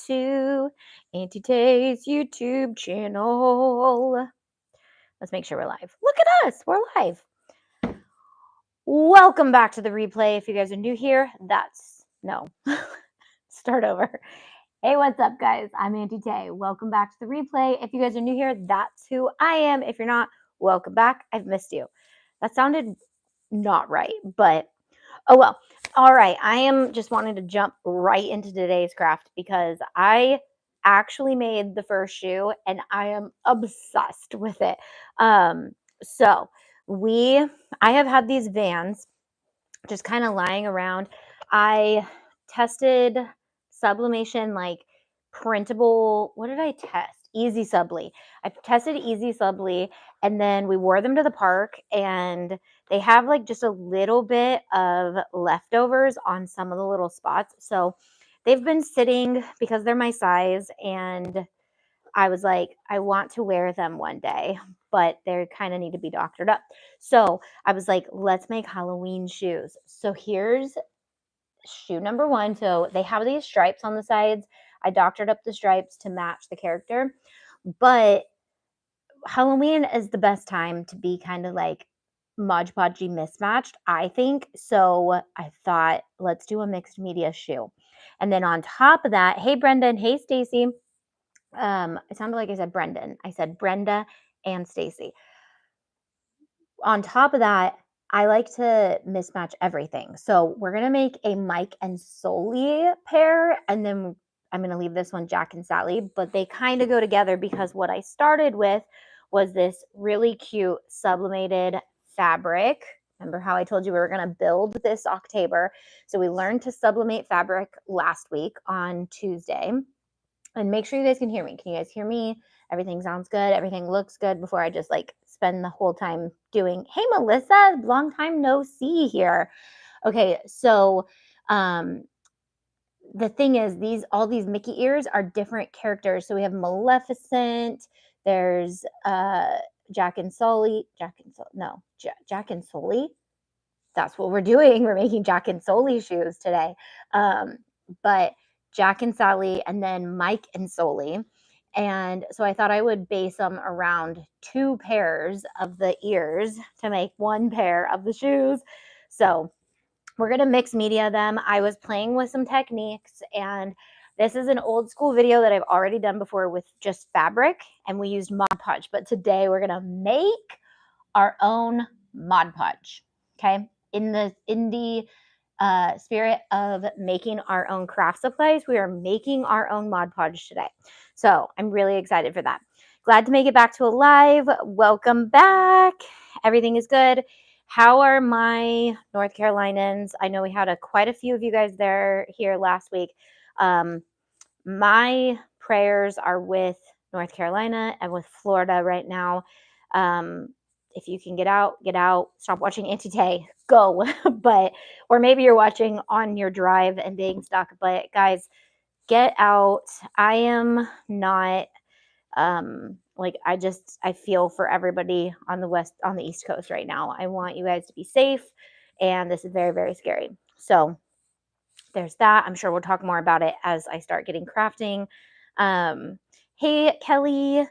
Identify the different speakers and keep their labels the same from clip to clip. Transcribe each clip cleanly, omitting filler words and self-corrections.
Speaker 1: to Auntie Tay's YouTube channel. Let's make sure we're live. Look at us, we're live. Welcome back to the replay. If you guys are new here, start over. Hey, what's up, guys? I'm Auntie Tay. Welcome back to the replay. If you guys are new here, that's who I am. If you're not, welcome back. I've missed you. That sounded not right, but oh well. All right, I am just wanting to jump right into today's craft because I actually made the first shoe and I am obsessed with it. So I have had these Vans just kind of lying around. I tested Sublimation, like printable. What did I test? Easy Subly. I tested Easy Subly, and then we wore them to the park, and they have like just a little bit of leftovers on some of the little spots. So they've been sitting because they're my size, and I was like, I want to wear them one day, but they kind of need to be doctored up. So I was like, let's make Halloween shoes. So here's shoe number one. So they have these stripes on the sides. I doctored up the stripes to match the character, but Halloween is the best time to be kind of like Mod Podgy mismatched, I think. So I thought, let's do a mixed media shoe. And then on top of that, hey, Brendan, hey, Stacy. It sounded like I said Brendan. I said Brenda and Stacy. On top of that, I like to mismatch everything. So we're going to make a Mike and Sully pair, and then I'm going to leave this one Jack and Sally, but they kind of go together because what I started with was this really cute sublimated fabric. Remember how I told you we were going to build this October? So we learned to sublimate fabric last week on Tuesday. And make sure you guys can hear me. Can you guys hear me? Everything sounds good. Everything looks good before I just like spend the whole time doing, hey, Melissa, long time no see here. Okay, so the thing is, all these Mickey ears are different characters. So we have Maleficent. There's Jack and Sully. Jack and Sully. That's what we're doing. We're making Jack and Sully shoes today. But Jack and Sally, and then Mike and Sully. And so I thought I would base them around 2 pairs of the ears to make 1 pair of the shoes. So we're going to mix media them. I was playing with some techniques, and this is an old school video that I've already done before with just fabric, and we used Mod Podge. But today we're going to make our own Mod Podge, okay? In the spirit of making our own craft supplies, we are making our own Mod Podge today. So I'm really excited for that. Glad to make it back to a live. Welcome back. Everything is good. How are my North Carolinians? I know we had quite a few of you guys here last week. My prayers are with North Carolina and with Florida right now. If you can get out, stop watching Auntie Tay, go. Or maybe you're watching on your drive and being stuck, but guys, get out. I am not, I feel for everybody on the East Coast right now. I want you guys to be safe, and this is very, very scary. So there's that. I'm sure we'll talk more about it as I start getting crafting. Hey, Kelly.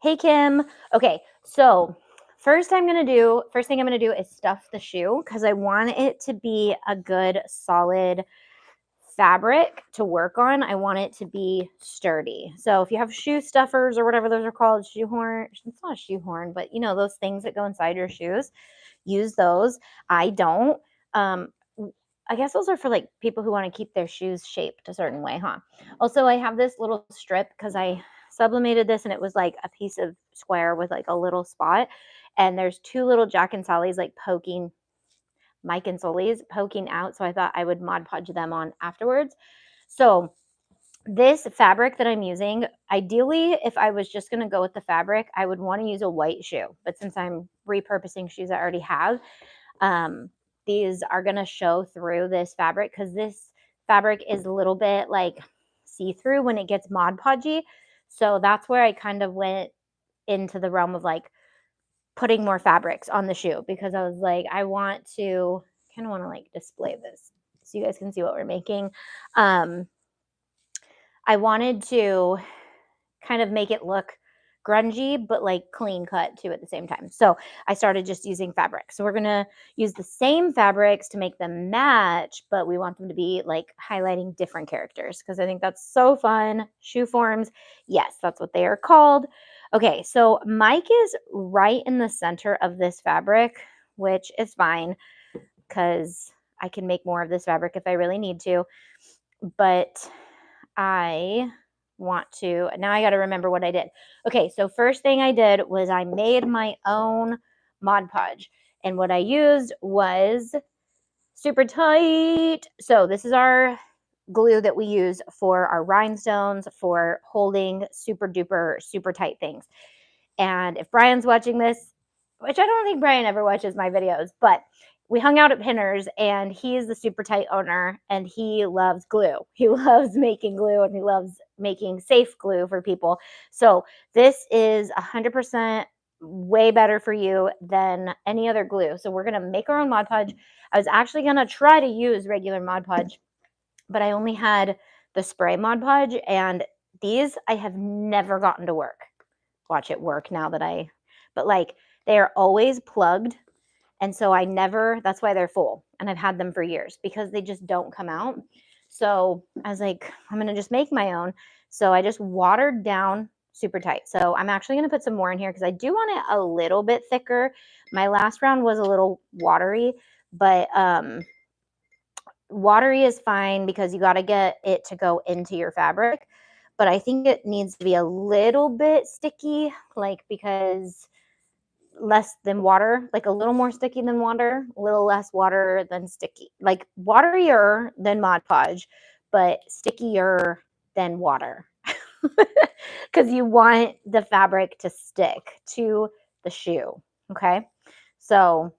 Speaker 1: Hey, Kim. Okay, so first thing I'm going to do is stuff the shoe because I want it to be a good, solid fabric to work on. I want it to be sturdy. So if you have shoe stuffers or whatever those are called, shoehorn, it's not a shoehorn, but you know, those things that go inside your shoes, use those. I don't. I guess those are for like people who want to keep their shoes shaped a certain way, huh? Also, I have this little strip because I sublimated this and it was like a piece of square with like a little spot. And there's 2 little Jack and Sally's like poking, Mike and Sully's poking out. So I thought I would Mod Podge them on afterwards. So this fabric that I'm using, ideally, if I was just going to go with the fabric, I would want to use a white shoe. But since I'm repurposing shoes I already have, these are going to show through this fabric because this fabric is a little bit like see-through when it gets Mod Podgy. So that's where I kind of went into the realm of like putting more fabrics on the shoe because I was like, I want to like display this so you guys can see what we're making. I wanted to kind of make it look grungy, but like clean cut too at the same time. So I started just using fabric. So we're going to use the same fabrics to make them match, but we want them to be like highlighting different characters because I think that's so fun. Shoe forms. Yes, that's what they are called. Okay, so Mike is right in the center of this fabric, which is fine because I can make more of this fabric if I really need to. But I want to, now I got to remember what I did. Okay, so first thing I did was I made my own Mod Podge. And what I used was Super Tight. So this is our glue that we use for our rhinestones, for holding super duper, super tight things. And if Brian's watching this, which I don't think Brian ever watches my videos, but we hung out at Pinners and he's the Super Tight owner and he loves glue. He loves making glue and he loves making safe glue for people. So this is 100% way better for you than any other glue. So we're going to make our own Mod Podge. I was actually going to try to use regular Mod Podge, but I only had the spray Mod Podge and these I have never gotten to work. Watch it work now that but like they are always plugged. And so I never, that's why they're full. And I've had them for years because they just don't come out. So I was like, I'm going to just make my own. So I just watered down Super Tight. So I'm actually going to put some more in here because I do want it a little bit thicker. My last round was a little watery, but watery is fine because you got to get it to go into your fabric. But I think it needs to be a little bit sticky, like because less than water, like a little more sticky than water, a little less water than sticky, like waterier than Mod Podge, but stickier than water. Because you want the fabric to stick to the shoe. Okay. So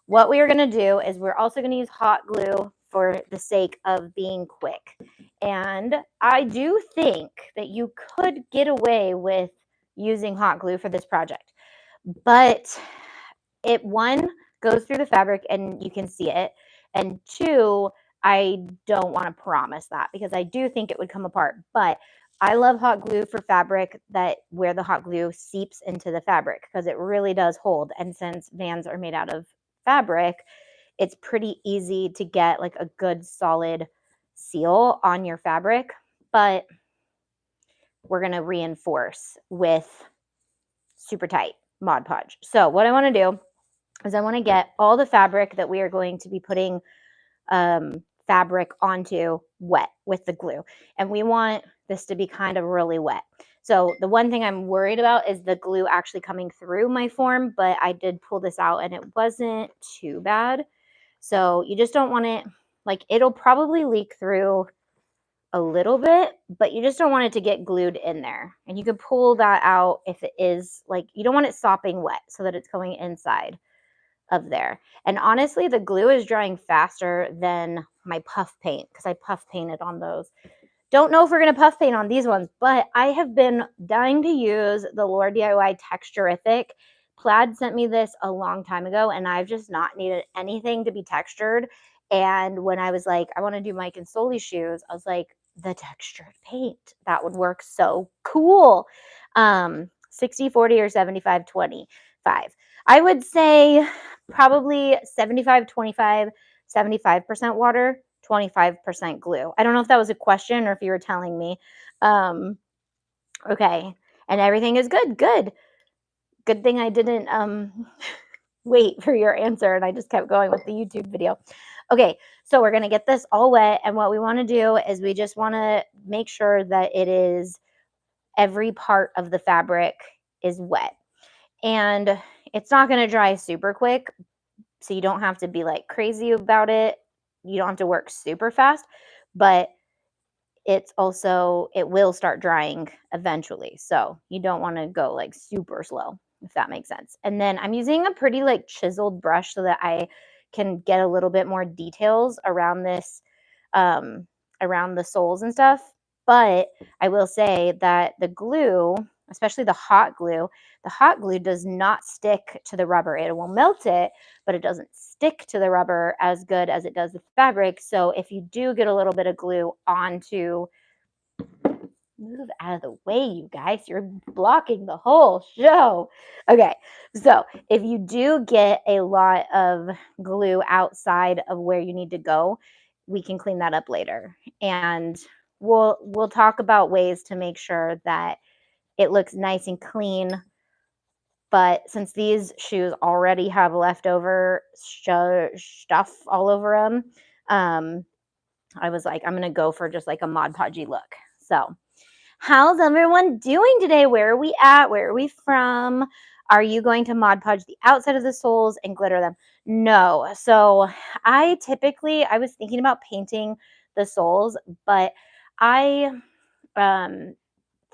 Speaker 1: what we are going to do is we're also going to use hot glue for the sake of being quick. And I do think that you could get away with using hot glue for this project. But it, one, goes through the fabric and you can see it. And two, I don't want to promise that because I do think it would come apart. But I love hot glue for fabric that where the hot glue seeps into the fabric because it really does hold. And since Vans are made out of fabric, it's pretty easy to get like a good solid seal on your fabric. But we're going to reinforce with Super Tight Mod Podge. So what I want to do is I want to get all the fabric that we are going to be putting fabric onto wet with the glue. And we want this to be kind of really wet. So the one thing I'm worried about is the glue actually coming through my form, but I did pull this out and it wasn't too bad. So you just don't want it, like it'll probably leak through a little bit, but you just don't want it to get glued in there. And you can pull that out if it is like, you don't want it sopping wet so that it's going inside of there. And honestly, the glue is drying faster than my puff paint because I puff painted on those. Don't know if we're going to puff paint on these ones, but I have been dying to use the Lord DIY Texturific. Plaid sent me this a long time ago, and I've just not needed anything to be textured. And when I was like, I want to do Mike and Sully's shoes, I was like, the textured paint, that would work so cool. 60-40 or 75-25. I would say probably 75-25, 75% water, 25% glue. I don't know if that was a question or if you were telling me. Okay. And everything is good. Good. Good thing I didn't wait for your answer and I just kept going with the YouTube video. Okay. So we're going to get this all wet. And what we want to do is we just want to make sure that it is every part of the fabric is wet. And it's not going to dry super quick. So you don't have to be like crazy about it. You don't have to work super fast, but it's also, it will start drying eventually. So you don't want to go like super slow, if that makes sense. And then I'm using a pretty like chiseled brush so that I can get a little bit more details around this, around the soles and stuff. But I will say that the glue, especially the hot glue does not stick to the rubber. It will melt it, but it doesn't stick to the rubber as good as it does the fabric. So if you do get a little bit of glue onto move out of the way, you guys. You're blocking the whole show. Okay, so if you do get a lot of glue outside of where you need to go, we can clean that up later. And we'll talk about ways to make sure that it looks nice and clean. But since these shoes already have leftover stuff all over them, I was like, I'm going to go for just like a Mod Podgy look. So how's everyone doing today? Where are we at? Where are we from? Are you going to Mod Podge the outside of the soles and glitter them? No. So I was thinking about painting the soles, but I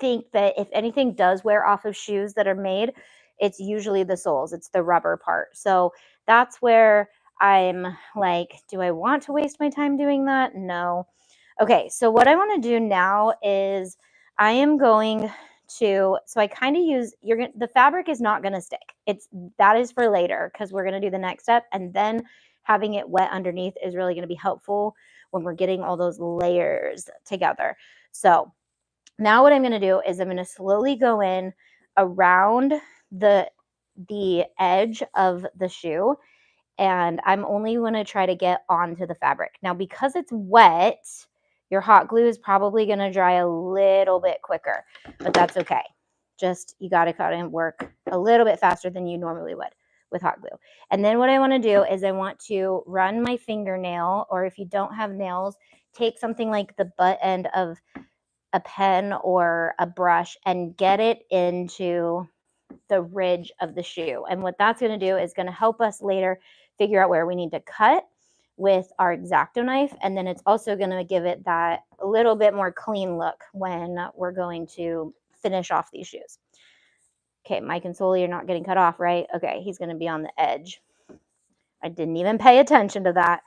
Speaker 1: think that if anything does wear off of shoes that are made, it's usually the soles. It's the rubber part. So that's where I'm like, do I want to waste my time doing that? No. Okay, so what I want to do now is I am going to, so I kind of use, the fabric is not going to stick. That is for later because we're going to do the next step, and then having it wet underneath is really going to be helpful when we're getting all those layers together. So now what I'm going to do is I'm going to slowly go in around the edge of the shoe, and I'm only going to try to get onto the fabric. Now, because it's wet, your hot glue is probably going to dry a little bit quicker, but that's okay. Just, you got to cut and work a little bit faster than you normally would with hot glue. And then what I want to do is I want to run my fingernail, or if you don't have nails, take something like the butt end of a pen or a brush and get it into the ridge of the shoe. And what that's going to do is going to help us later figure out where we need to cut with our X-Acto knife. And then it's also going to give it that a little bit more clean look when we're going to finish off these shoes. Okay, Mike and Sully are not getting cut off, right? Okay, he's going to be on the edge. I didn't even pay attention to that.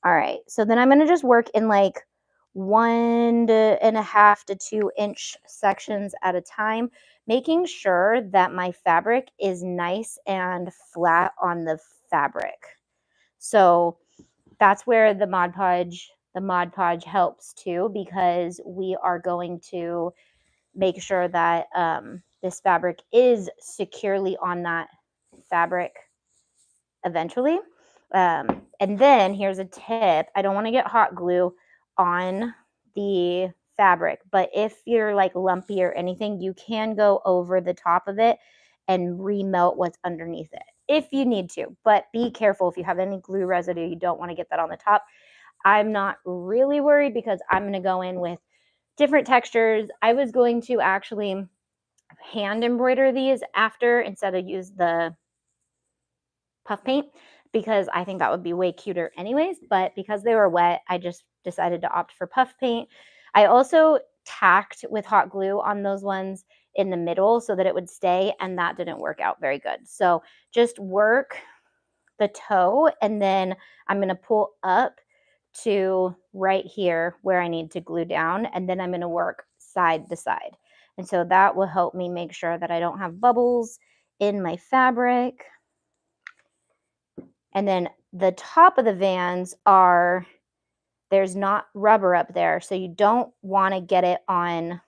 Speaker 1: All right, so then I'm going to just work in like 1.5 to 2 inch sections at a time, making sure that my fabric is nice and flat on the fabric. So that's where the Mod Podge helps too, because we are going to make sure that this fabric is securely on that fabric eventually. And then here's a tip. I don't want to get hot glue on the fabric, but if you're like lumpy or anything, you can go over the top of it and remelt what's underneath it if you need to. But be careful if you have any glue residue, you don't want to get that on the top. I'm not really worried because I'm going to go in with different textures. I was going to actually hand embroider these after instead of use the puff paint, because I think that would be way cuter anyways, but because they were wet, I just decided to opt for puff paint. I also tacked with hot glue on those ones in the middle so that it would stay, and that didn't work out very good. So just work the toe, and then I'm going to pull up to right here where I need to glue down, and then I'm going to work side to side. And so that will help me make sure that I don't have bubbles in my fabric. And then the top of the Vans there's not rubber up there, so you don't want to get it on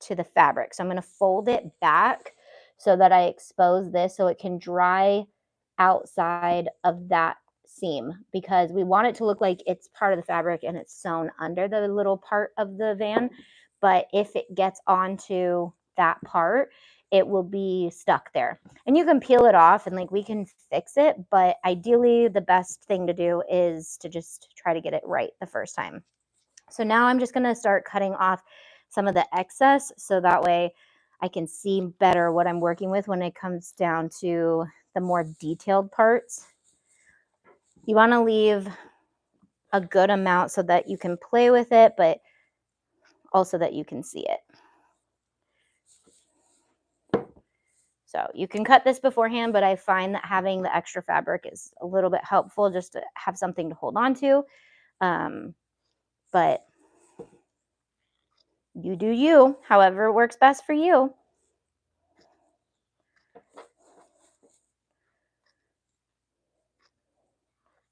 Speaker 1: to the fabric. So I'm going to fold it back so that I expose this so it can dry outside of that seam, because we want it to look like it's part of the fabric and it's sewn under the little part of the Van. But if it gets onto that part, it will be stuck there. And you can peel it off and like we can fix it, but ideally the best thing to do is to just try to get it right the first time. So now I'm just going to start cutting off some of the excess so that way I can see better what I'm working with when it comes down to the more detailed parts. You want to leave a good amount so that you can play with it, but also that you can see it. So you can cut this beforehand, but I find that having the extra fabric is a little bit helpful just to have something to hold on to. But you do you, however works best for you.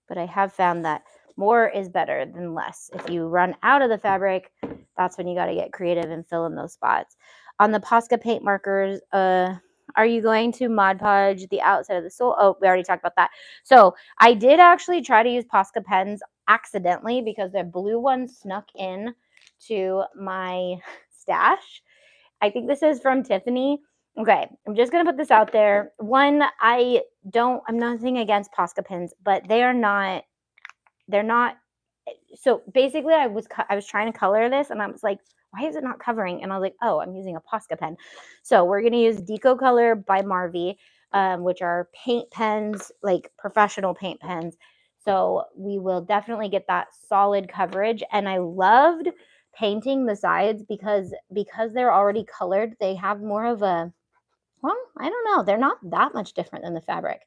Speaker 1: But I have found that more is better than less. If you run out of the fabric, that's when you got to get creative and fill in those spots. On the Posca paint markers, are you going to Mod Podge the outside of the sole? Oh, we already talked about that. So I did actually try to use Posca pens accidentally because the blue one snuck in to my stash. I think this is from Tiffany. Okay, I'm just going to put this out there. One, I'm nothing against Posca pens, but they're not, so basically I was trying to color this and I was like, why is it not covering? And I was like, oh, I'm using a Posca pen. So we're going to use Deco Color by Marvy, which are paint pens, like professional paint pens. So we will definitely get that solid coverage. And I loved painting the sides because they're already colored, they have more of a, well, I don't know, they're not that much different than the fabric.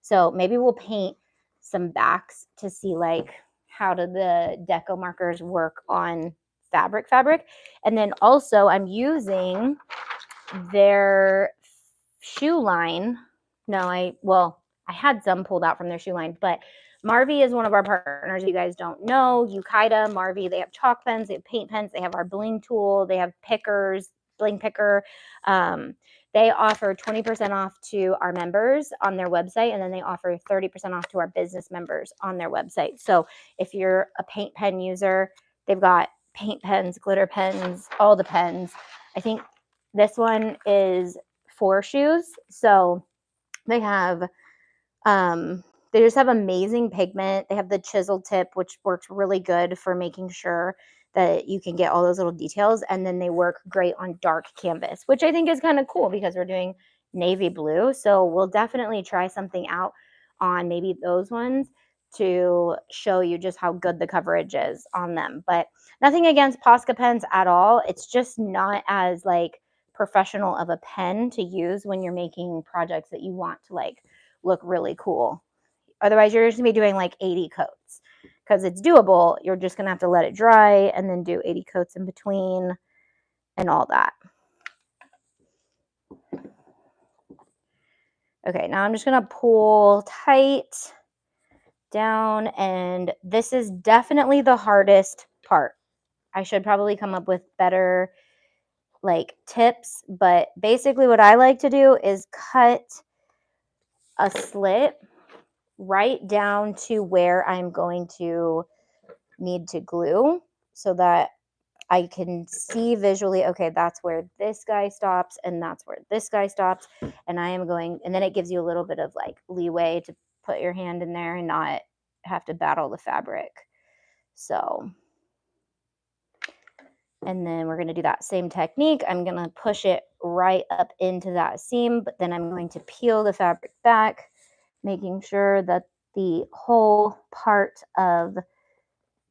Speaker 1: So maybe we'll paint some backs to see like how do the deco markers work on fabric. And then also I'm using their shoe line. No, I had some pulled out from their shoe line, but Marvy is one of our partners. If you guys don't know, Ukaida, Marvy, they have chalk pens, they have paint pens, they have our bling tool, they have pickers, bling picker. They offer 20% off to our members on their website, and then they offer 30% off to our business members on their website. So if you're a paint pen user, they've got paint pens, glitter pens, all the pens. I think this one is for shoes. So they have, they just have amazing pigment. They have the chisel tip, which works really good for making sure that you can get all those little details. And then they work great on dark canvas, which I think is kind of cool because we're doing navy blue. So we'll definitely try something out on maybe those ones to show you just how good the coverage is on them. But nothing against Posca pens at all. It's just not as like professional of a pen to use when you're making projects that you want to like look really cool. Otherwise, you're just gonna be doing like 80 coats because it's doable. You're just gonna have to let it dry and then do 80 coats in between and all that. Okay, now I'm just gonna pull tight down, and this is definitely the hardest part. I should probably come up with better like tips, but basically what I like to do is cut a slit right down to where I'm going to need to glue so that I can see visually, okay, that's where this guy stops and that's where this guy stops. And I am going, and then it gives you a little bit of like leeway to put your hand in there and not have to battle the fabric. So, and then we're going to do that same technique. I'm going to push it right up into that seam, but then I'm going to peel the fabric back, making sure that the whole part of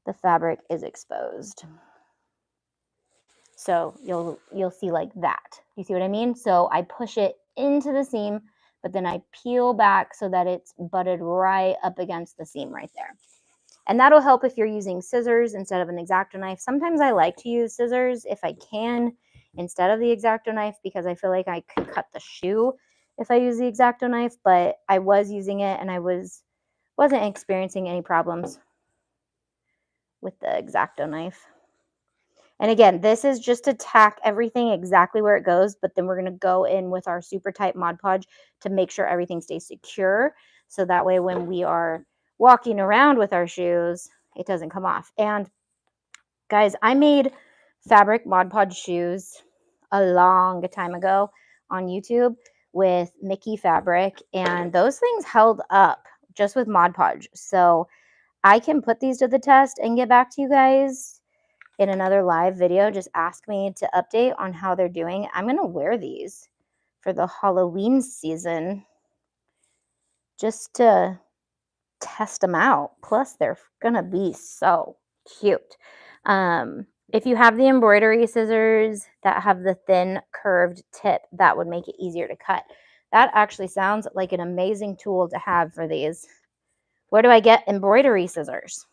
Speaker 1: the fabric is exposed. So you'll see like that. You see what I mean? So I push it into the seam, but then I peel back so that it's butted right up against the seam right there. And that'll help if you're using scissors instead of an X-Acto knife. Sometimes I like to use scissors if I can instead of the X-Acto knife because I feel like I could cut the shoe if I use the X-Acto knife, but I was using it and I wasn't experiencing any problems with the X-Acto knife. And again, this is just to tack everything exactly where it goes, but then we're going to go in with our super tight Mod Podge to make sure everything stays secure. So that way when we are walking around with our shoes, it doesn't come off. And guys, I made fabric Mod Podge shoes a long time ago on YouTube with Mickey fabric, and those things held up just with Mod Podge. So I can put these to the test and get back to you guys in another live video. Just ask me to update on how they're doing. I'm going to wear these for the Halloween season just to test them out. Plus, they're going to be so cute. If you have the embroidery scissors that have the thin curved tip, that would make it easier to cut. That actually sounds like an amazing tool to have for these. Where do I get embroidery scissors?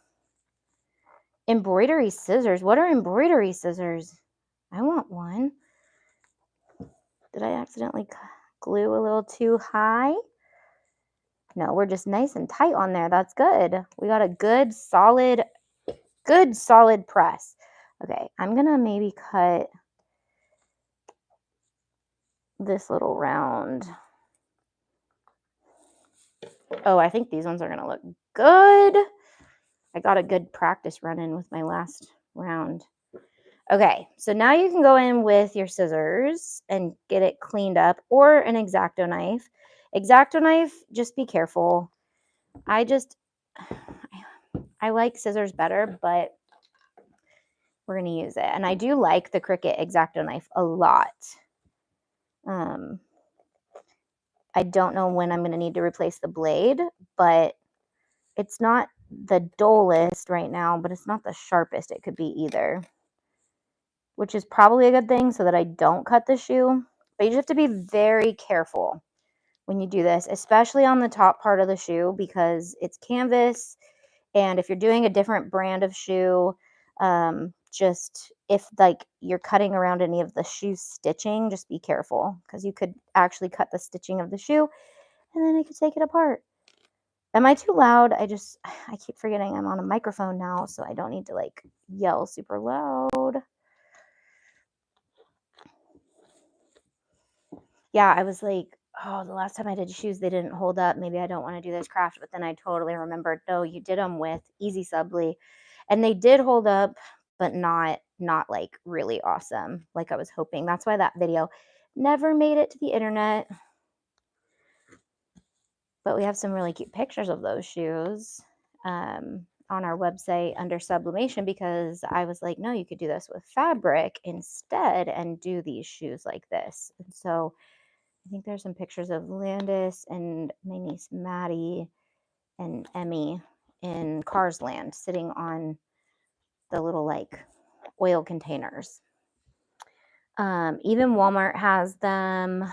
Speaker 1: Embroidery scissors? What are embroidery scissors? I want one. Did I accidentally glue a little too high? No, we're just nice and tight on there. That's good. We got a good solid press. Okay, I'm gonna maybe cut this little round. Oh, I think these ones are gonna look good. I got a good practice run in with my last round. Okay, so now you can go in with your scissors and get it cleaned up, or an X-Acto knife. X-Acto knife, just be careful. I like scissors better, but we're going to use it. And I do like the Cricut X-Acto knife a lot. I don't know when I'm going to need to replace the blade, but it's not the dullest right now, but it's not the sharpest it could be either, which is probably a good thing so that I don't cut the shoe. But you just have to be very careful when you do this, especially on the top part of the shoe, because it's canvas. And if you're doing a different brand of shoe, just if like you're cutting around any of the shoe stitching, just be careful, because you could actually cut the stitching of the shoe and then it could take it apart. Am I too loud? I keep forgetting I'm on a microphone now, so I don't need to like yell super loud. Yeah, I was like, oh, the last time I did shoes, they didn't hold up. Maybe I don't want to do this craft. But then I totally remembered, no, you did them with Easy Subli, and they did hold up, but not like really awesome like I was hoping. That's why that video never made it to the internet. But we have some really cute pictures of those shoes on our website under Sublimation, because I was like, no, you could do this with fabric instead and do these shoes like this. And so I think there's some pictures of Landis and my niece Maddie and Emmy in Cars Land sitting on the little like oil containers. Even Walmart has them.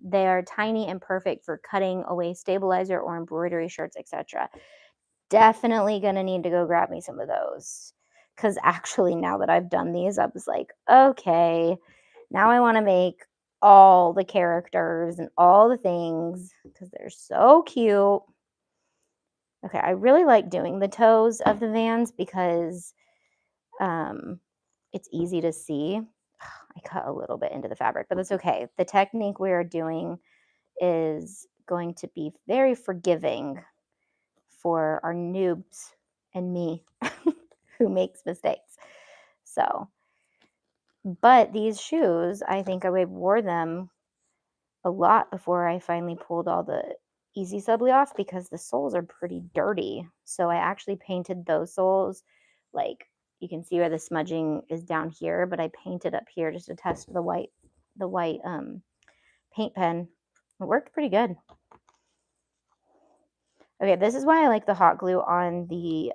Speaker 1: They are tiny and perfect for cutting away stabilizer or embroidery shirts, etc. Definitely gonna need to go grab me some of those, because actually now that I've done these, I was like, okay, now I want to make all the characters and all the things because they're so cute. Okay, I really like doing the toes of the Vans because it's easy to see. I cut a little bit into the fabric, but that's okay. The technique we are doing is going to be very forgiving for our noobs and me who makes mistakes. So, but these shoes, I think I wore them a lot before I finally pulled all the Easy Subli off, because the soles are pretty dirty. So I actually painted those soles. Like you can see where the smudging is down here, but I painted up here just to test the white paint pen. It worked pretty good. Okay, this is why I like the hot glue on the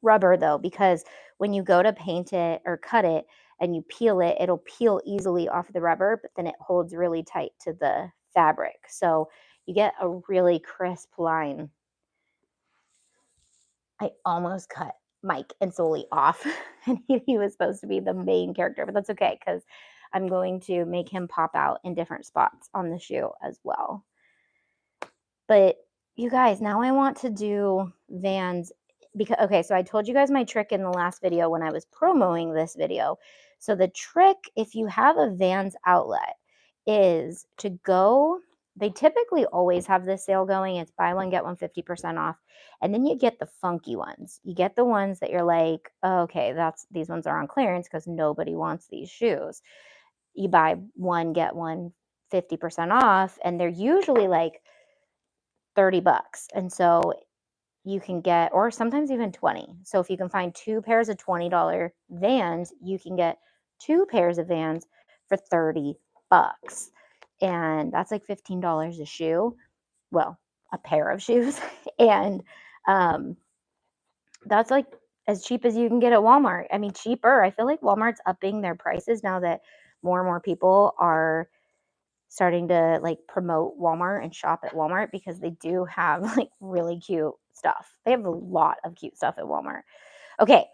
Speaker 1: rubber though, because when you go to paint it or cut it and you peel it, it'll peel easily off the rubber, but then it holds really tight to the fabric. So you get a really crisp line. I almost cut Mike and Sully off, and he was supposed to be the main character, but that's okay because I'm going to make him pop out in different spots on the shoe as well. But you guys, now I want to do Vans because, okay, so I told you guys my trick in the last video when I was promoting this video. So the trick, if you have a Vans outlet, is to go, they typically always have this sale going. It's buy one, get one 50% off. And then you get the funky ones. You get the ones that you're like, oh, okay, these ones are on clearance because nobody wants these shoes. You buy one, get one 50% off, and they're usually like $30. And so you can get, or sometimes even 20. So if you can find two pairs of $20 Vans, you can get two pairs of Vans for $30. And that's like $15 a shoe. Well, a pair of shoes. And that's like as cheap as you can get at Walmart. I mean, cheaper. I feel like Walmart's upping their prices now that more and more people are starting to like promote Walmart and shop at Walmart, because they do have like really cute stuff. They have a lot of cute stuff at Walmart. Okay.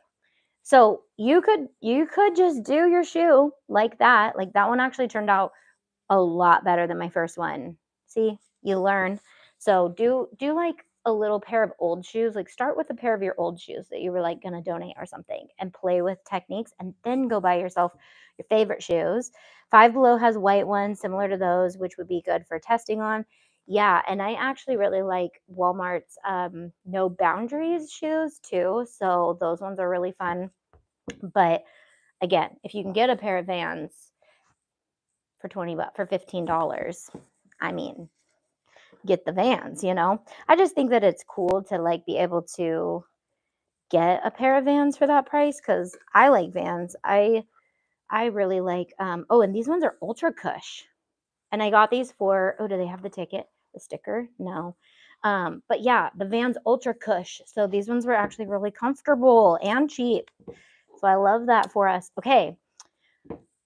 Speaker 1: So you could just do your shoe like that. Like that one actually turned out a lot better than my first one. See, you learn. So do like a little pair of old shoes, like start with a pair of your old shoes that you were like going to donate or something, and play with techniques, and then go buy yourself your favorite shoes. Five Below has white ones similar to those, which would be good for testing on. Yeah, and I actually really like Walmart's No Boundaries shoes too. So those ones are really fun. But again, if you can get a pair of Vans for for $15, I mean, get the Vans, you know? I just think that it's cool to like be able to get a pair of Vans for that price, because I like Vans. I really like oh, and these ones are Ultra Cush. And I got these for, oh, do they have the sticker? No. But yeah, the Vans Ultra Cush. So these ones were actually really comfortable and cheap. So I love that for us. Okay.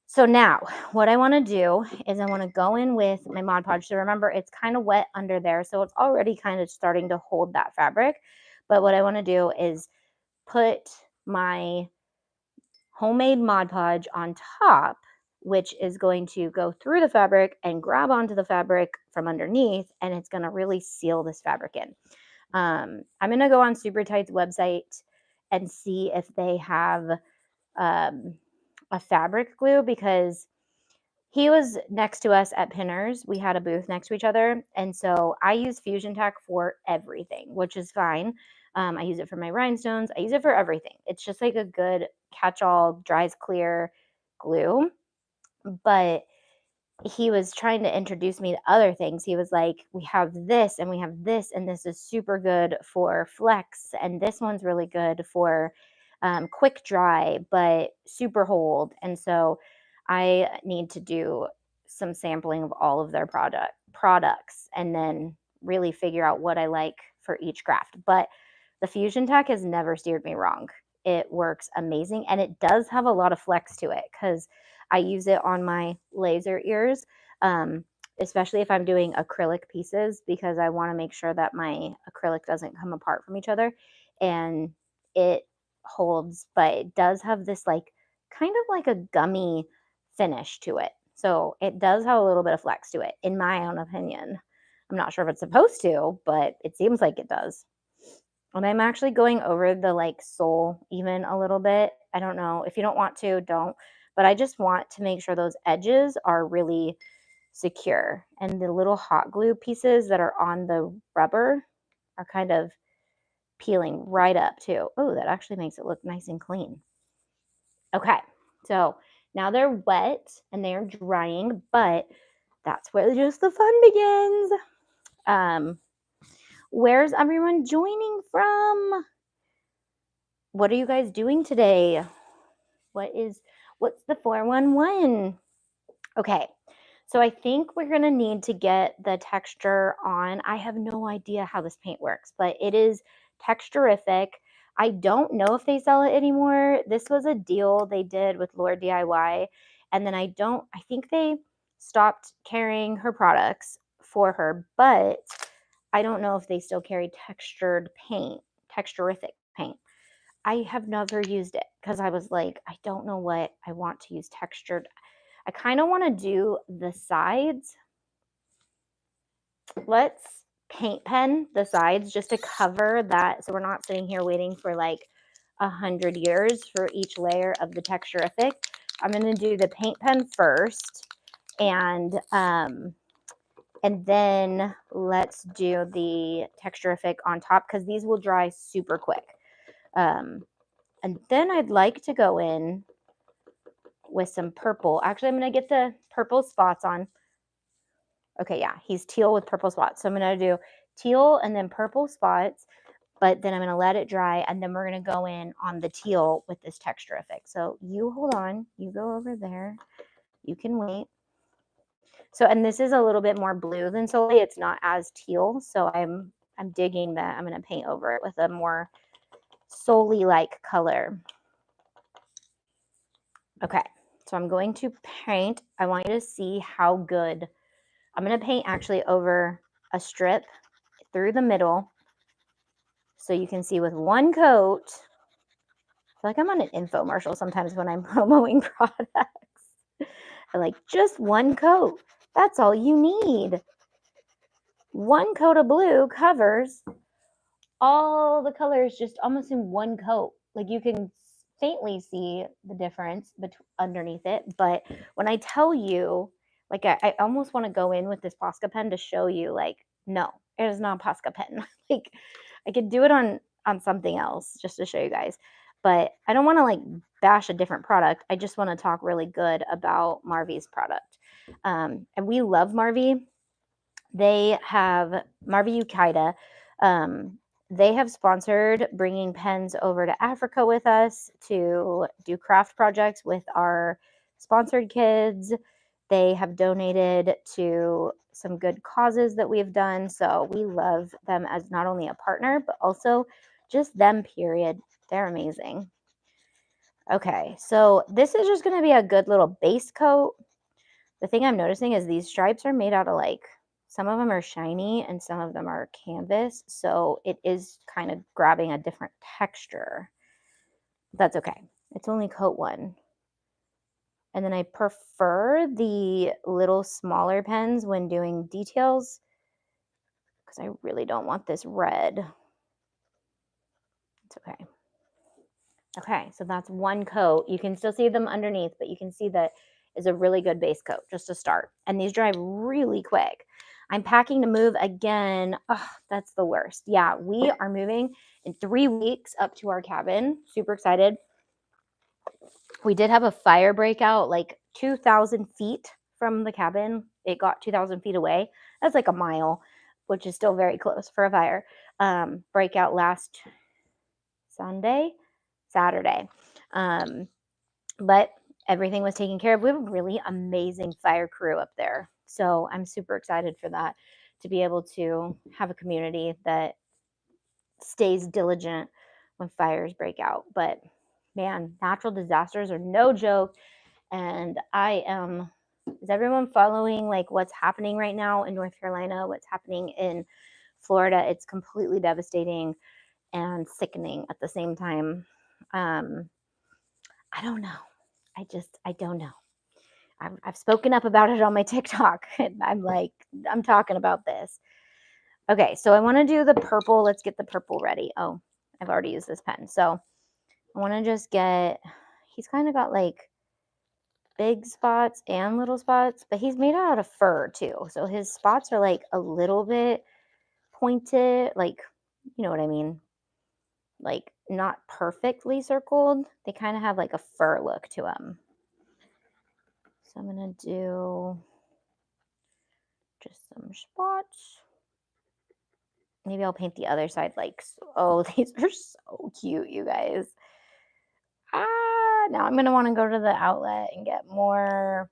Speaker 1: So now what I want to do is I want to go in with my Mod Podge. So remember, it's kind of wet under there. So it's already kind of starting to hold that fabric. But what I want to do is put my homemade Mod Podge on top, which is going to go through the fabric and grab onto the fabric from underneath, and it's going to really seal this fabric in. I'm going to go on Super Tight's website and see if they have a fabric glue, because he was next to us at Pinners. We had a booth next to each other, and so I use Fusion Tack for everything, which is fine. I use it for my rhinestones. I use it for everything. It's just like a good catch-all, dries clear glue. But he was trying to introduce me to other things. He was like, we have this and we have this, and this is super good for flex, and this one's really good for quick dry, but super hold. And so I need to do some sampling of all of their products and then really figure out what I like for each craft. But the Fusion Tack has never steered me wrong. It works amazing, and it does have a lot of flex to it, because I use it on my laser ears, especially if I'm doing acrylic pieces, because I want to make sure that my acrylic doesn't come apart from each other. And it holds, but it does have this like kind of like a gummy finish to it. So it does have a little bit of flex to it, in my own opinion. I'm not sure if it's supposed to, but it seems like it does. And I'm actually going over the like sole even a little bit. I don't know. If you don't want to, don't. But I just want to make sure those edges are really secure. And the little hot glue pieces that are on the rubber are kind of peeling right up too. Oh, that actually makes it look nice and clean. Okay, so now they're wet and they're drying, but that's where just the fun begins. Where's everyone joining from? What are you guys doing today? What's the 411? Okay, so I think we're gonna need to get the texture on. I have no idea how this paint works, but it is texturific. I don't know if they sell it anymore. This was a deal they did with Lord DIY, and then I think they stopped carrying her products for her, but I don't know if they still carry texturific paint. I have never used it because I was like, I don't know what I want to use textured. I kind of want to do the sides. Let's paint pen the sides just to cover that, so we're not sitting here waiting for like 100 years for each layer of the texturific. I'm going to do the paint pen first, and then let's do the texturific on top, because these will dry super quick. And then I'd like to go in with some purple. Actually, I'm going to get the purple spots on. Okay, yeah, he's teal with purple spots. So I'm going to do teal and then purple spots, but then I'm going to let it dry, and then we're going to go in on the teal with this texturific. So you hold on. You go over there. You can wait. So, and this is a little bit more blue than Soli. It's not as teal. So I'm digging that. I'm going to paint over it with a more Soli-like color. Okay, so I'm going to paint. I want you to see how good. I'm going to paint actually over a strip through the middle, so you can see with one coat. I feel like I'm on an infomercial sometimes when I'm promoting products. I like just one coat. That's all you need. one coat of blue covers all the colors just almost in one coat. Like you can faintly see the difference underneath it. But when I tell you, like I almost want to go in with this Posca pen to show you, like, no, it is not a Posca pen. Like I could do it on something else just to show you guys. But I don't want to like bash a different product. I just want to talk really good about Marvy's product. And we love Marvy. They have Marvy Ukaida. They have sponsored bringing pens over to Africa with us to do craft projects with our sponsored kids. They have donated to some good causes that we've done. So we love them as not only a partner, but also just them, period. They're amazing. Okay, so this is just going to be a good little base coat. The thing I'm noticing is these stripes are made out of like, some of them are shiny and some of them are canvas. So it is kind of grabbing a different texture. That's okay. It's only coat one. And then I prefer the little smaller pens when doing details because I really don't want this red. It's okay. Okay, so that's one coat. You can still see them underneath, but you can see that is a really good base coat just to start. And these dry really quick. I'm packing to move again. Oh, that's the worst. Yeah, we are moving in 3 weeks up to our cabin. Super excited. We did have a fire breakout like 2,000 feet from the cabin. It got 2,000 feet away. That's like a mile, which is still very close for a fire. Breakout last Saturday. But everything was taken care of. We have a really amazing fire crew up there. So I'm super excited for that, to be able to have a community that stays diligent when fires break out. But man, natural disasters are no joke. And is everyone following like what's happening right now in North Carolina, what's happening in Florida? It's completely devastating and sickening at the same time. I don't know. I don't know. I've spoken up about it on my TikTok. And I'm talking about this. Okay, so I want to do the purple. Let's get the purple ready. Oh, I've already used this pen. So I want to just he's kind of got like big spots and little spots, but he's made out of fur too. So his spots are like a little bit pointed, like, you know what I mean? Like not perfectly circled. They kind of have like a fur look to them. So I'm going to do just some spots. Maybe I'll paint the other side like, oh, these are so cute, you guys. Now I'm going to want to go to the outlet and get more.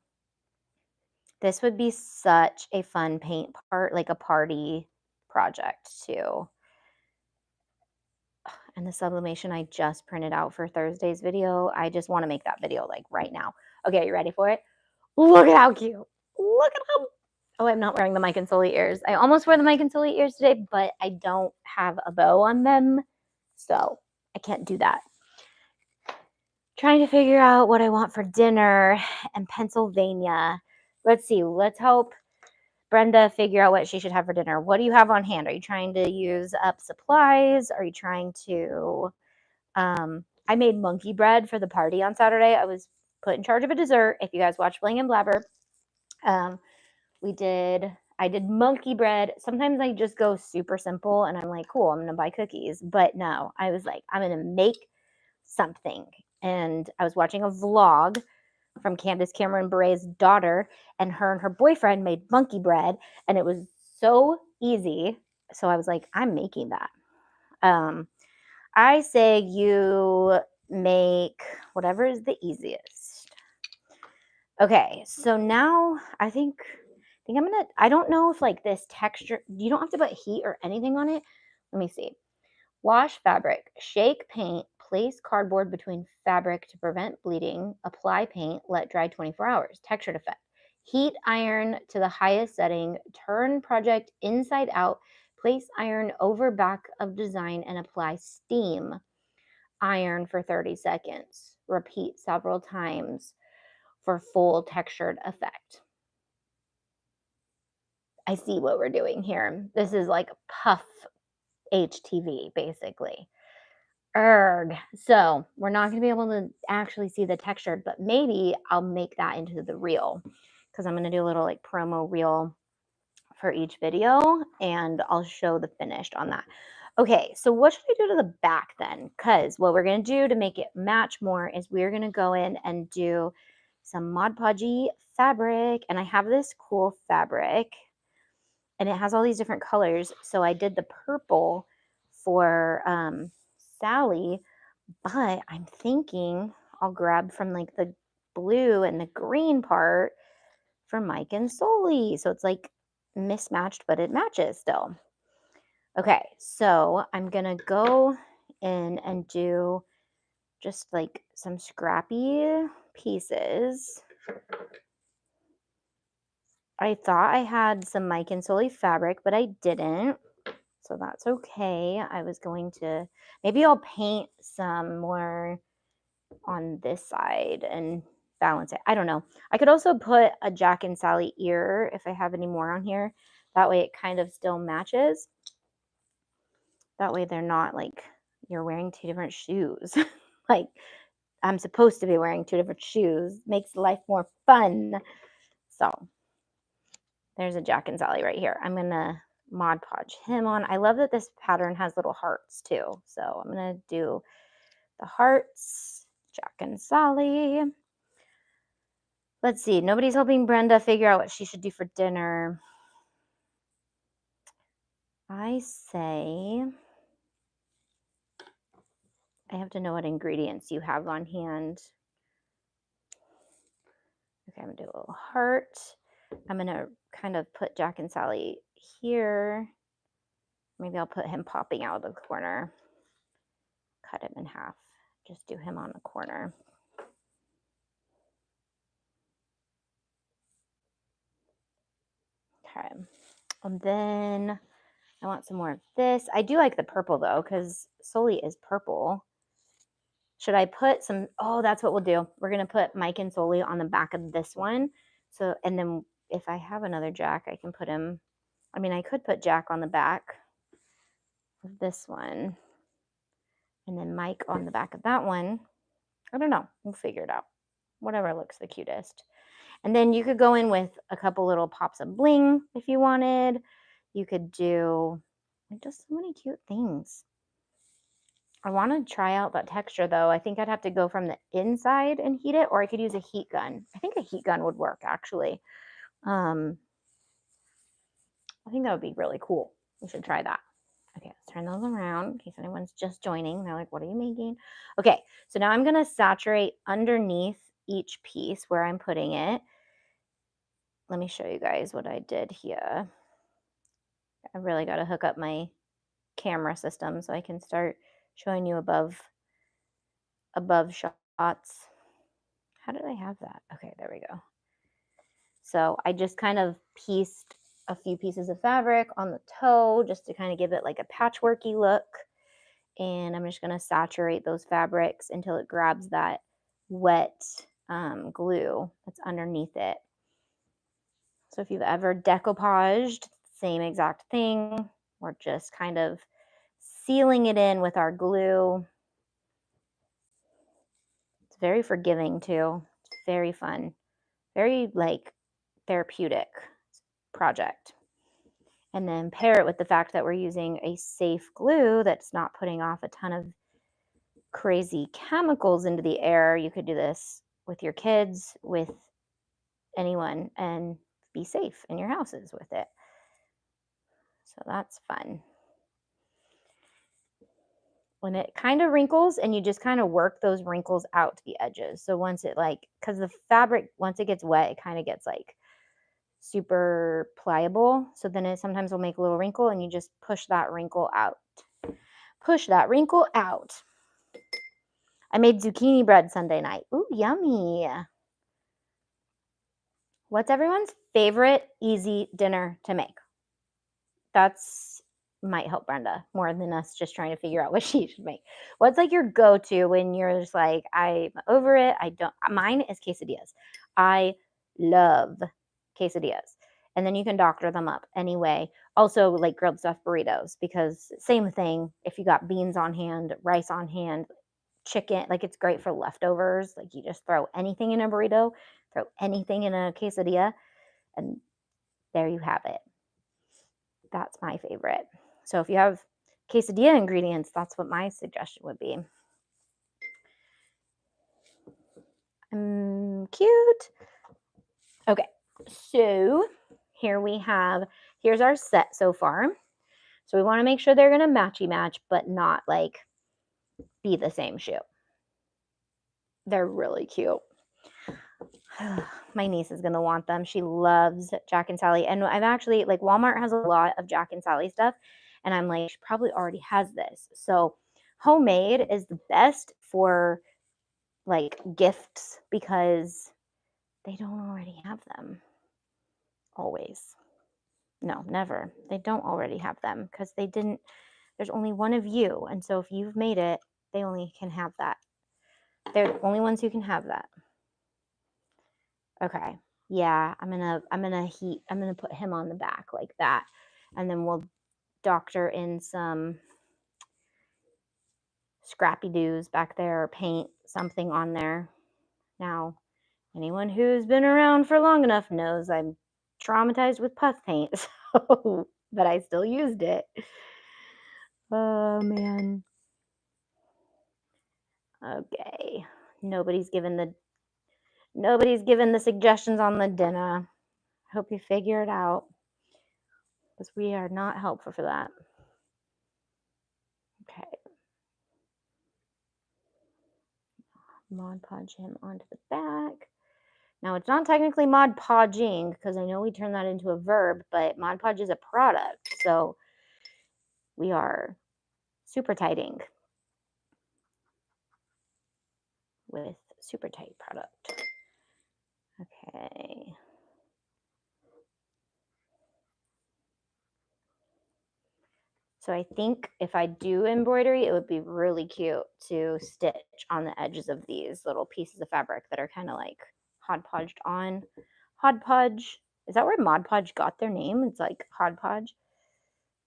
Speaker 1: This would be such a fun paint part, like a party project too. And the sublimation I just printed out for Thursday's video. I just want to make that video like right now. Okay, you ready for it? Look at how cute. Look at how. Oh, I'm not wearing the Mike and Sully ears. I almost wore the Mike and Sully ears today, but I don't have a bow on them. So I can't do that. Trying to figure out what I want for dinner in Pennsylvania. Let's see. Let's help Brenda figure out what she should have for dinner. What do you have on hand? Are you trying to use up supplies? Are you trying to... I made monkey bread for the party on Saturday. I was put in charge of a dessert. If you guys watch Bling and Blabber, I did monkey bread. Sometimes I just go super simple and I'm like, cool, I'm going to buy cookies. But no, I was like, I'm going to make something. And I was watching a vlog from Candace Cameron Bure's daughter, and her boyfriend made monkey bread, and it was so easy. So I was like, I'm making that. I say you make whatever is the easiest. Okay, so now I think I don't know if like this texture, you don't have to put heat or anything on it. Let me see. Wash fabric, shake paint, place cardboard between fabric to prevent bleeding, apply paint, let dry 24 hours. Textured effect. Heat iron to the highest setting, turn project inside out, place iron over back of design and apply steam. Iron for 30 seconds. Repeat several times for full textured effect. I see what we're doing here. This is like puff HTV, basically. Erg. So we're not going to be able to actually see the texture, but maybe I'll make that into the reel because I'm going to do a little like promo reel for each video and I'll show the finished on that. Okay, so what should I do to the back then? Because what we're going to do to make it match more is we're going to go in and do some Mod Podge fabric. And I have this cool fabric and it has all these different colors. So I did the purple for Sally, but I'm thinking I'll grab from like the blue and the green part for Mike and Sully. So it's like mismatched, but it matches still. Okay, so I'm gonna go in and do just like some scrappy pieces. I thought I had some Mike and Sully fabric, but I didn't. So that's okay. I was going to, maybe I'll paint some more on this side and balance it. I don't know. I could also put a Jack and Sally ear if I have any more on here. That way it kind of still matches. That way they're not like you're wearing two different shoes. Like I'm supposed to be wearing two different shoes. Makes life more fun. So there's a Jack and Sally right here. I'm going to Mod Podge him on. I love that this pattern has little hearts too. So I'm going to do the hearts, Jack and Sally. Let's see. Nobody's helping Brenda figure out what she should do for dinner. I say I have to know what ingredients you have on hand. Okay, I'm going to do a little heart. I'm going to kind of put Jack and Sally here. Maybe I'll put him popping out of the corner. Cut him in half. Just do him on the corner. Okay. And then I want some more of this. I do like the purple though, because Sully is purple. Should I put some, oh, that's what we'll do. We're going to put Mike and Sully on the back of this one. So, and then if I have another Jack, I can put him, I mean, I could put Jack on the back of this one. And then Mike on the back of that one. I don't know. We'll figure it out. Whatever looks the cutest. And then you could go in with a couple little pops of bling if you wanted. You could do just so many cute things. I want to try out that texture though. I think I'd have to go from the inside and heat it, or I could use a heat gun. I think a heat gun would work actually. I think that would be really cool. We should try that. Okay, let's turn those around in case anyone's just joining. They're like, what are you making? Okay, so now I'm going to saturate underneath each piece where I'm putting it. Let me show you guys what I did here. I really got to hook up my camera system so I can start showing you above shots. How did I have that? Okay, there we go. So I just kind of pieced a few pieces of fabric on the toe just to kind of give it like a patchworky look. And I'm just going to saturate those fabrics until it grabs that wet glue that's underneath it. So if you've ever decoupaged, same exact thing. We're just kind of sealing it in with our glue. It's very forgiving too. It's very fun. Very like therapeutic project. And then pair it with the fact that we're using a safe glue that's not putting off a ton of crazy chemicals into the air. You could do this with your kids, with anyone, and be safe in your houses with it. So that's fun. When it kind of wrinkles, and you just kind of work those wrinkles out to the edges. So once it like, because the fabric, once it gets wet, it kind of gets like super pliable. So then it sometimes will make a little wrinkle and you just push that wrinkle out. Push that wrinkle out. I made zucchini bread Sunday night. Ooh, yummy. What's everyone's favorite easy dinner to make? That's might help Brenda more than us just trying to figure out what she should make. What's like your go-to when you're just like, I'm over it. Mine is quesadillas. I love quesadillas. and then you can doctor them up anyway. Also, like grilled stuffed burritos, because same thing. If you got beans on hand, rice on hand, chicken, like it's great for leftovers. Like you just throw anything in a burrito, throw anything in a quesadilla, and there you have it. That's my favorite. So if you have quesadilla ingredients, that's what my suggestion would be. Cute. Okay, so here's our set so far. So we want to make sure they're going to matchy match, but not like be the same shoe. They're really cute. My niece is going to want them. She loves Jack and Sally. And I've actually, like, Walmart has a lot of Jack and Sally stuff. And I'm like, she probably already has this. So homemade is the best for like gifts because they don't already have them. Always. No, never. They don't already have them because they didn't. There's only one of you. And so if you've made it, they only can have that. They're the only ones who can have that. Okay. Yeah, I'm gonna put him on the back like that. And then we'll doctor in some scrappy doos back there, or paint something on there. Now, anyone who's been around for long enough knows I'm traumatized with puff paint, so, but I still used it. Oh man. Okay. Nobody's given the suggestions on the dinner. Hope you figure it out, because we are not helpful for that. Okay. Mod Podge him onto the back. Now, it's not technically Mod Podging, because I know we turned that into a verb, but Mod Podge is a product, so we are super tighting with super tight product. Okay. So I think if I do embroidery, it would be really cute to stitch on the edges of these little pieces of fabric that are kind of like hodgepodged on. Hodgepodge. Is that where Mod Podge got their name? It's like hodgepodge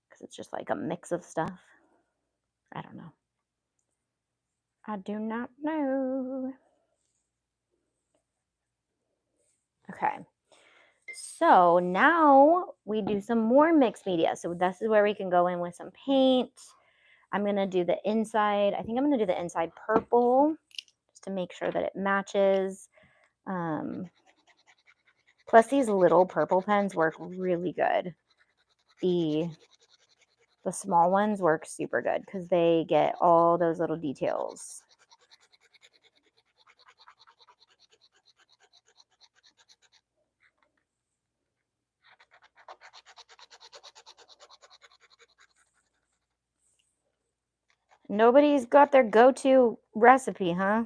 Speaker 1: because it's just like a mix of stuff. I don't know. I do not know. Okay. So now we do some more mixed media. So this is where we can go in with some paint. I'm going to do the inside. I think I'm going to do the inside purple just to make sure that it matches. Plus these little purple pens work really good. The small ones work super good because they get all those little details. Nobody's got their go-to recipe, huh?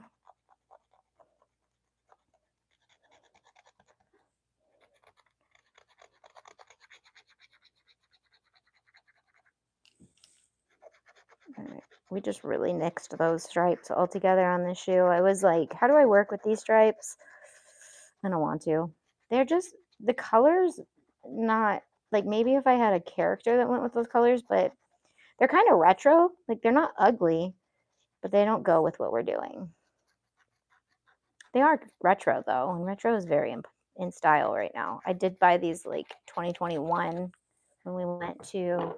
Speaker 1: We just really nixed those stripes all together on the shoe. I was like, how do I work with these stripes? I don't want to. They're just, the colors, not, like maybe if I had a character that went with those colors, but they're kind of retro. Like they're not ugly, but they don't go with what we're doing. They are retro though, and retro is very in style right now. I did buy these like 2021 when we went to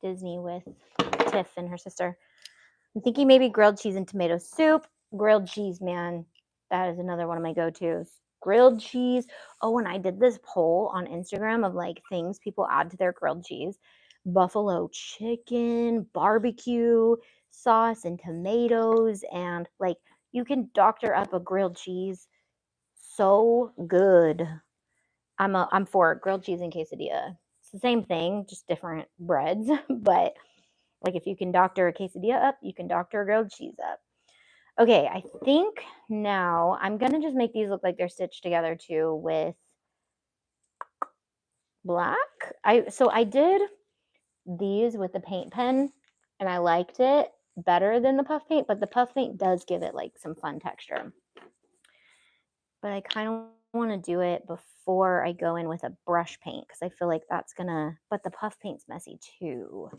Speaker 1: Disney with Tiff and her sister. I'm thinking maybe grilled cheese and tomato soup. Grilled cheese, man. That is another one of my go-tos. Grilled cheese. Oh, and I did this poll on Instagram of like things people add to their grilled cheese. Buffalo chicken, barbecue sauce, and tomatoes. And like you can doctor up a grilled cheese so good. I'm for grilled cheese and quesadilla. It's the same thing, just different breads, but like if you can doctor a quesadilla up, you can doctor a grilled cheese up. Okay, I think now I'm going to just make these look like they're stitched together too with black. So I did these with the paint pen and I liked it better than the puff paint, but the puff paint does give it like some fun texture. But I kind of want to do it before I go in with a brush paint because I feel like that's gonna, but the puff paint's messy too.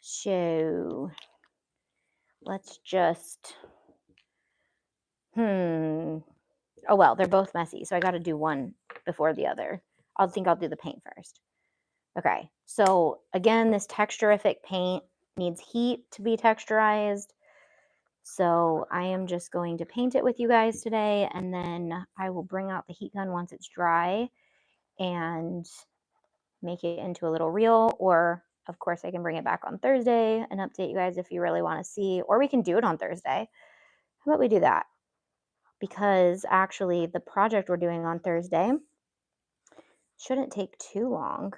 Speaker 1: So let's just, oh well, they're both messy, so I got to do one before the other. I'll do the paint first. Okay, so again, this texturific paint needs heat to be texturized. So I am just going to paint it with you guys today, and then I will bring out the heat gun once it's dry and make it into a little reel, or of course I can bring it back on Thursday and update you guys if you really want to see, or we can do it on Thursday. How about we do that? Because actually the project we're doing on Thursday shouldn't take too long.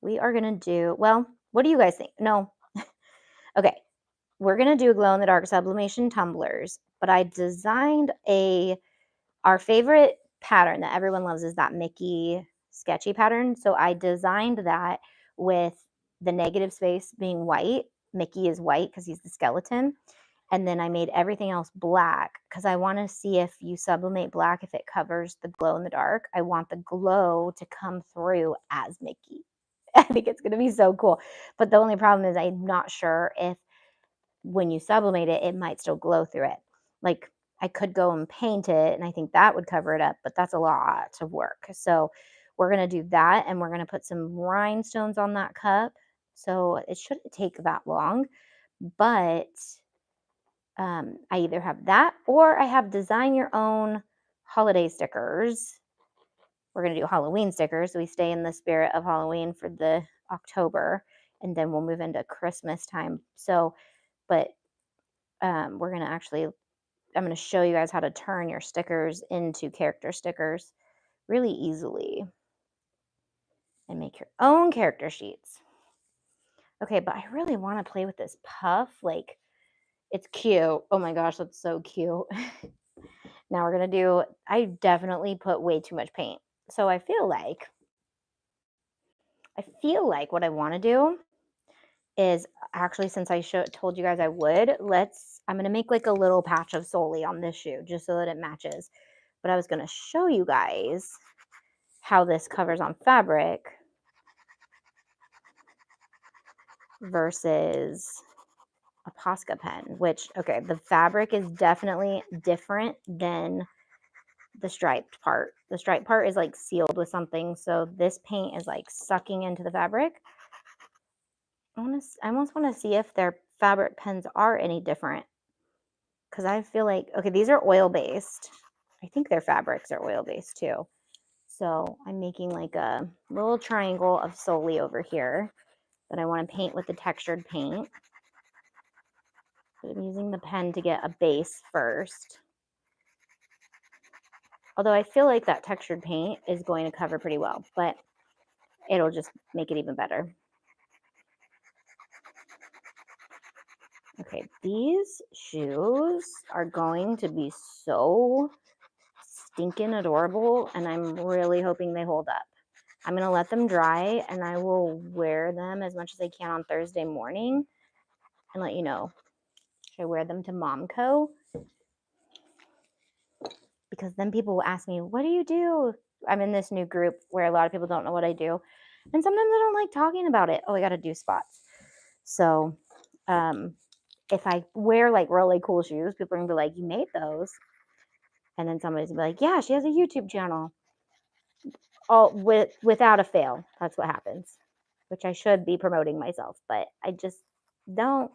Speaker 1: We are going to do, well, what do you guys think? No. Okay. We're going to do glow in the dark sublimation tumblers, but I designed our favorite pattern that everyone loves is that Mickey sketchy pattern. So I designed that with the negative space being white. Mickey is white because he's the skeleton. And then I made everything else black because I want to see if you sublimate black, if it covers the glow in the dark. I want the glow to come through as Mickey. I think it's going to be so cool. But the only problem is I'm not sure if when you sublimate it, it might still glow through it. Like I could go and paint it and I think that would cover it up, but that's a lot of work. So we're going to do that, and we're going to put some rhinestones on that cup. So it shouldn't take that long, but I either have that or I have design your own holiday stickers. We're going to do Halloween stickers, so we stay in the spirit of Halloween for the October, and then we'll move into Christmas time. So, but we're going to actually, I'm going to show you guys how to turn your stickers into character stickers really easily and make your own character sheets. Okay, but I really want to play with this puff. Like, it's cute. Oh my gosh, that's so cute. Now we're going to do, I definitely put way too much paint. So I feel like what I want to do is actually, since I told you guys I would, I'm going to make like a little patch of Soli on this shoe just so that it matches. But I was going to show you guys how this covers on fabric versus a Posca pen, which, okay, the fabric is definitely different than the striped part. The striped part is like sealed with something, so this paint is like sucking into the fabric. I almost want to see if their fabric pens are any different, because I feel like, okay, these are oil-based. I think their fabrics are oil-based too. So I'm making like a little triangle of Soli over here that I want to paint with the textured paint. I'm using the pen to get a base first. Although I feel like that textured paint is going to cover pretty well, but it'll just make it even better. Okay, these shoes are going to be so stinking adorable, and I'm really hoping they hold up. I'm going to let them dry, and I will wear them as much as I can on Thursday morning and let you know. Should I wear them to Momco? Because then people will ask me, what do you do? I'm in this new group where a lot of people don't know what I do. And sometimes I don't like talking about it. Oh, I got to do spots. So if I wear like really cool shoes, people are going to be like, you made those? And then somebody's going to be like, yeah, she has a YouTube channel. All without a fail. That's what happens, which I should be promoting myself, but I just don't.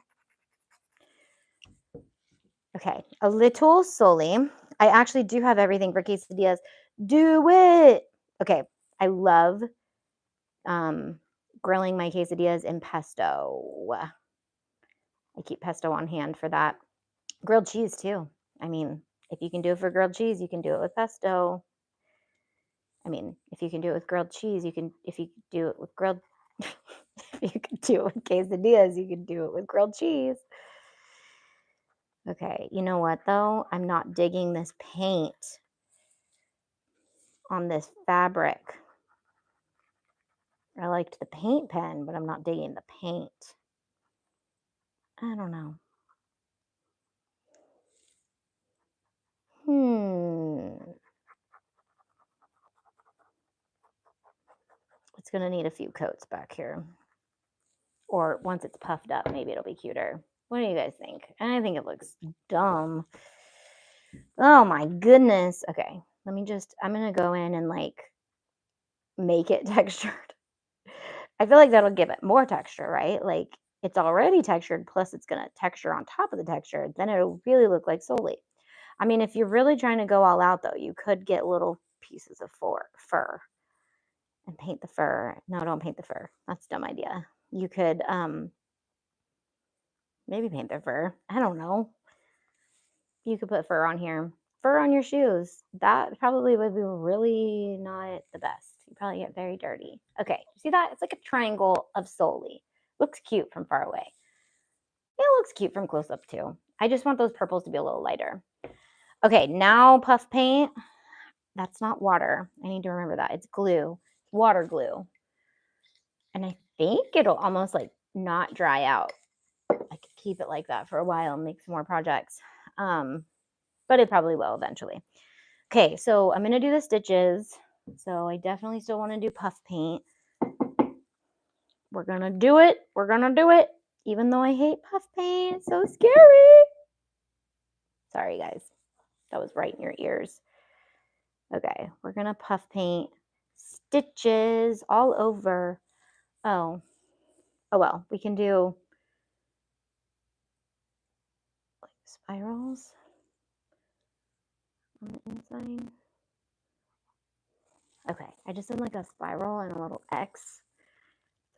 Speaker 1: Okay, a little Soli. I actually do have everything for quesadillas. Do it. Okay, I love grilling my quesadillas in pesto. I keep pesto on hand for that. Grilled cheese too. I mean, if you can do it for grilled cheese, you can do it with pesto. I mean, if you can do it with grilled cheese, you can, if you do it with grilled, if you can do it with quesadillas, you can do it with grilled cheese. Okay, you know what though? I'm not digging this paint on this fabric. I liked the paint pen, but I'm not digging the paint. I don't know. It's going to need a few coats back here. Or once it's puffed up, maybe it'll be cuter. What do you guys think? I think it looks dumb. Oh my goodness. Okay, let me just, I'm going to go in and like make it textured. I feel like that'll give it more texture, right? Like it's already textured, plus it's going to texture on top of the texture. Then it'll really look like Soli. I mean, if you're really trying to go all out though, you could get little pieces of fur and paint the fur. No, don't paint the fur. That's a dumb idea. You could maybe paint the fur. I don't know. You could put fur on here. Fur on your shoes. That probably would be really not the best. You probably get very dirty. Okay, see that? It's like a triangle of Soli. Looks cute from far away. It looks cute from close up too. I just want those purples to be a little lighter. Okay, now puff paint. That's not water. I need to remember that. It's glue. It's water glue. And I think it'll almost like not dry out. I could keep it like that for a while and make some more projects. But it probably will eventually. Okay, so I'm going to do the stitches. So I definitely still want to do puff paint. We're going to do it. We're going to do it. Even though I hate puff paint. It's so scary. Sorry, guys. That was right in your ears. Okay, we're going to puff paint stitches all over. Oh, well, we can do like spirals on the inside. Okay, I just did like a spiral and a little X.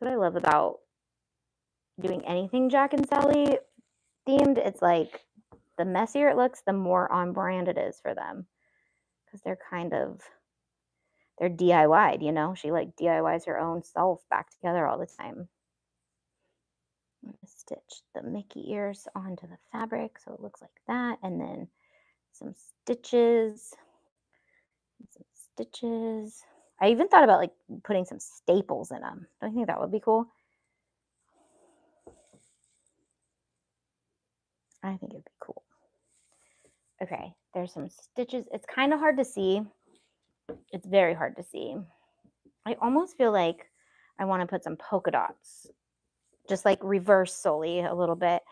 Speaker 1: That's what I love about doing anything Jack and Sally themed. It's like the messier it looks, the more on brand it is for them. Because they're they're DIY'd, you know? She like DIYs her own self back together all the time. I'm going to stitch the Mickey ears onto the fabric so it looks like that. And then some stitches. Some stitches. I even thought about like putting some staples in them. Don't you think that would be cool? I think it'd be cool. Okay, there's some stitches. It's kind of hard to see. It's very hard to see. I almost feel like I want to put some polka dots, just like reverse Soli a little bit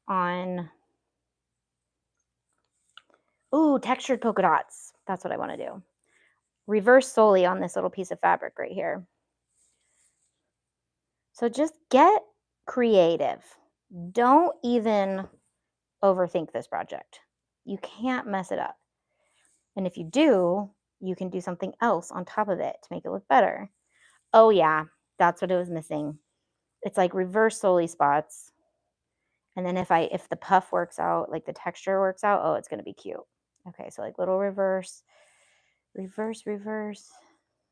Speaker 1: on. Ooh, textured polka dots. That's what I want to do. Reverse Soli on this little piece of fabric right here. So just get creative. Don't even overthink this project. You can't mess it up. And if you do, you can do something else on top of it to make it look better. Oh yeah, that's what it was missing. It's like reverse Soli spots. And then if the puff works out, like the texture works out, oh, it's going to be cute. Okay, so like little reverse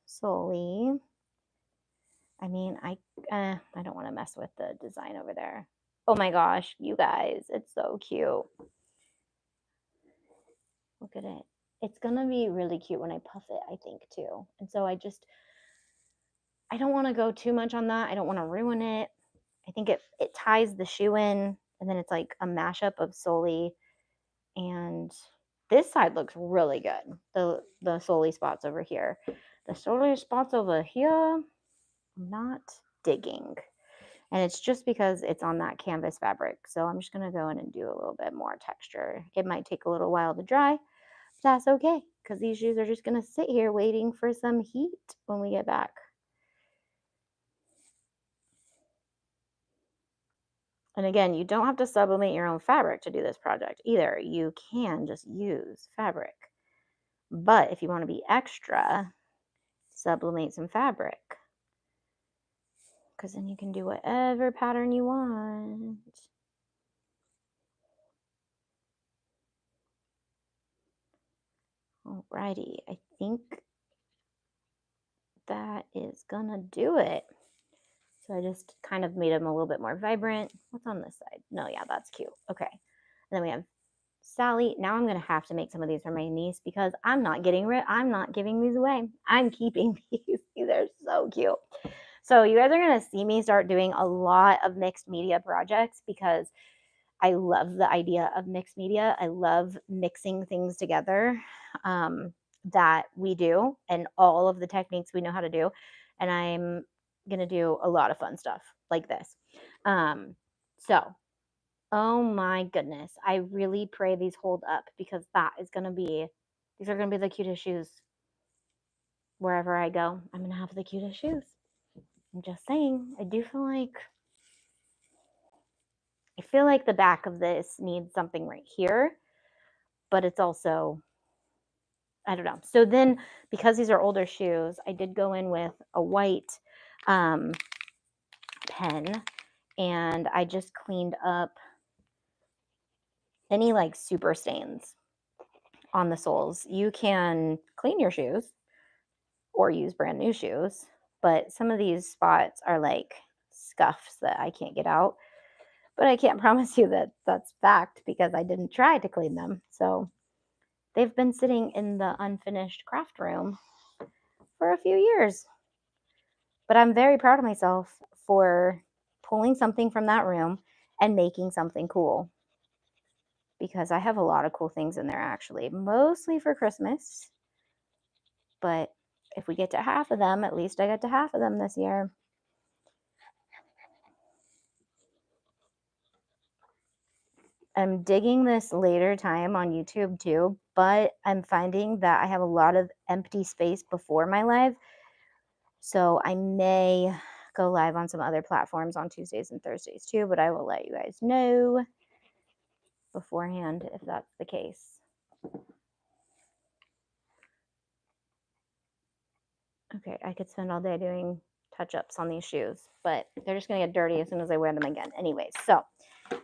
Speaker 1: Soli. I mean, I don't want to mess with the design over there. Oh my gosh, you guys, it's so cute. Look at it. It's going to be really cute when I puff it, I think, too. And so I don't want to go too much on that. I don't want to ruin it. I think it ties the shoe in, and then it's like a mashup of Soli. And this side looks really good. The Soli spots over here. The Soli spots over here, I'm not digging. And it's just because it's on that canvas fabric. So I'm just going to go in and do a little bit more texture. It might take a little while to dry. But that's okay, because these shoes are just going to sit here waiting for some heat when we get back. And again, you don't have to sublimate your own fabric to do this project either. You can just use fabric. But if you want to be extra, sublimate some fabric. Because then you can do whatever pattern you want. Alrighty, I think that is gonna do it. So I just kind of made them a little bit more vibrant. What's on this side? No, yeah, that's cute. Okay. And then we have Sally. Now I'm gonna have to make some of these for my niece because I'm not giving these away. I'm keeping these. These are so cute. So you guys are gonna see me start doing a lot of mixed media projects because I love the idea of mixed media. I love mixing things together that we do and all of the techniques we know how to do. and I'm going to do a lot of fun stuff like this. So, oh my goodness. I really pray these hold up, because these are going to be the cutest shoes. Wherever I go, I'm going to have the cutest shoes. I'm just saying, I feel like the back of this needs something right here, but it's also, I don't know. So then, because these are older shoes, I did go in with a white pen, and I just cleaned up any like super stains on the soles. You can clean your shoes or use brand new shoes, but some of these spots are like scuffs that I can't get out. But I can't promise you that that's fact, because I didn't try to clean them. So they've been sitting in the unfinished craft room for a few years. But I'm very proud of myself for pulling something from that room and making something cool, because I have a lot of cool things in there, actually, mostly for Christmas. But if we get to half of them, at least I got to half of them this year. I'm digging this later time on YouTube too, but I'm finding that I have a lot of empty space before my live. So I may go live on some other platforms on Tuesdays and Thursdays too, but I will let you guys know beforehand if that's the case. Okay, I could spend all day doing touch-ups on these shoes, but they're just going to get dirty as soon as I wear them again. Anyways, so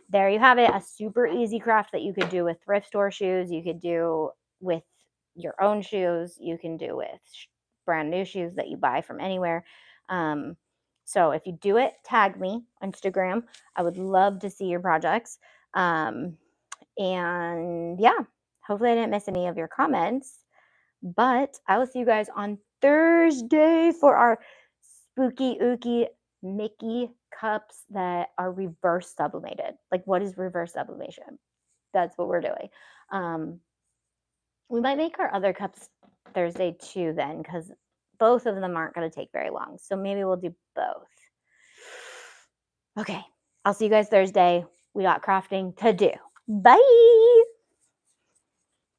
Speaker 1: there you have it. A super easy craft that you could do with thrift store shoes. You could do with your own shoes. You can do with brand new shoes that you buy from anywhere. So if you do it, tag me on Instagram. I would love to see your projects. And yeah, hopefully I didn't miss any of your comments. But I will see you guys on Thursday for our spooky ooky Mickey cups that are reverse sublimated. Like, what is reverse sublimation? That's what we're doing. We might make our other cups Thursday too then, because both of them aren't going to take very long. So maybe we'll do both. Okay, I'll see you guys Thursday. We got crafting to do. Bye.